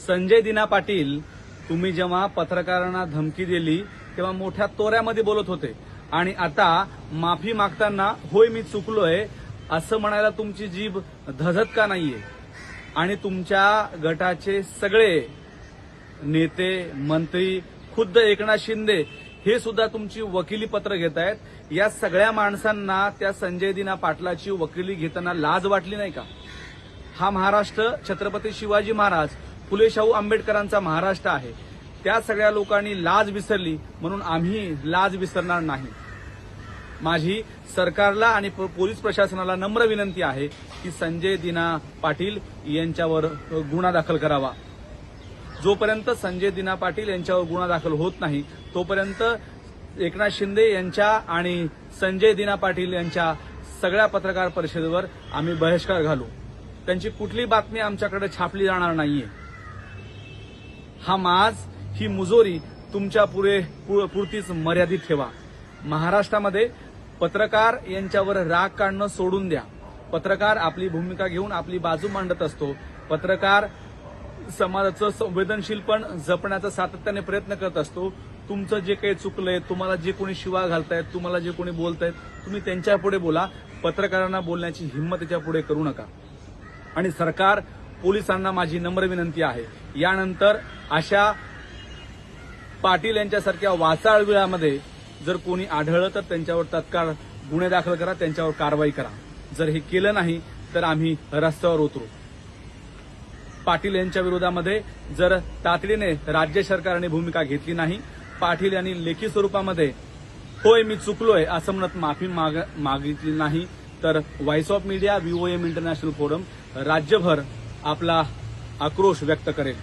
संजय दिना पाटील, तुम्ही जेव्हा पत्रकारांना धमकी दिली तेव्हा मोठ्या तोऱ्यामध्ये बोलत होते आणि आता माफी मागताना होय मी चुकलोय असं म्हणायला तुमची जीभ धजत का नाहीये? आणि तुमच्या गटाचे सगळे नेते, मंत्री, खुद्द एकनाथ शिंदे हे सुद्धा तुमची वकिली पत्र घेत आहेत। या सगळ्या माणसांना त्या संजय दिना पाटलाची वकिली घेताना लाज वाटली नाही का? हा महाराष्ट्र छत्रपती शिवाजी महाराज, फुले शाहू आंबेडकरांचा महाराष्ट्र आहे। त्या सगळ्या लोकांनी लाज विसरली म्हणून आम्ही लाज विसरणार नाही। माझी सरकारला आणि पोलीस प्रशासनाला नम्र विनंती आहे की संजय दिना पाटील यांच्यावर गुन्हा दाखल करावा। जोपर्यंत संजय दिना पाटील यांच्यावर गुन्हा दाखल होत नाही तोपर्यंत एकनाथ शिंदे यांच्या आणि संजय दिना पाटील यांच्या सगळ्या पत्रकार परिषदेवर आम्ही बहिष्कार घालू। त्यांची कुठली बातमी आमच्याकडे छापली जाणार नाहीये। हा माज, ही मुजोरी तुमच्या पुरतीच मर्यादित ठेवा। महाराष्ट्रामध्ये पत्रकार यांच्यावर राग काढणं सोडून द्या। पत्रकार आपली भूमिका घेऊन आपली बाजू मांडत असतो। पत्रकार समाजाचं संवेदनशीलपण जपण्याचा सातत्याने प्रयत्न करत असतो। तुमचं जे काही चुकलंय, तुम्हाला जे कोणी शिवा घालतायत, तुम्हाला जे कोणी बोलतायत, तुम्ही त्यांच्या पुढे बोला। पत्रकारांना बोलण्याची हिंमत त्याच्या पुढे करू नका। आणि सरकार, पोलिसांना माझी नम्र विनंती आहे, यानंतर अशा पाटील यांच्यासारख्या वाचाळविळामध्ये जर कोणी आढळलं तर त्यांच्यावर तत्काळ गुन्हे दाखल करा, त्यांच्यावर कारवाई करा। जर हे केलं नाही तर आम्ही रस्त्यावर उतरू। पाटील यांच्या विरोधामध्ये जर तातडीने राज्य सरकारने भूमिका घेतली नाही, पाटील यांनी लेखी स्वरूपामध्ये होय मी चुकलोय असं म्हणत माफी मागितली नाही तर voice of media, VOM international forum राज्यभर आपला आक्रोश व्यक्त करेल।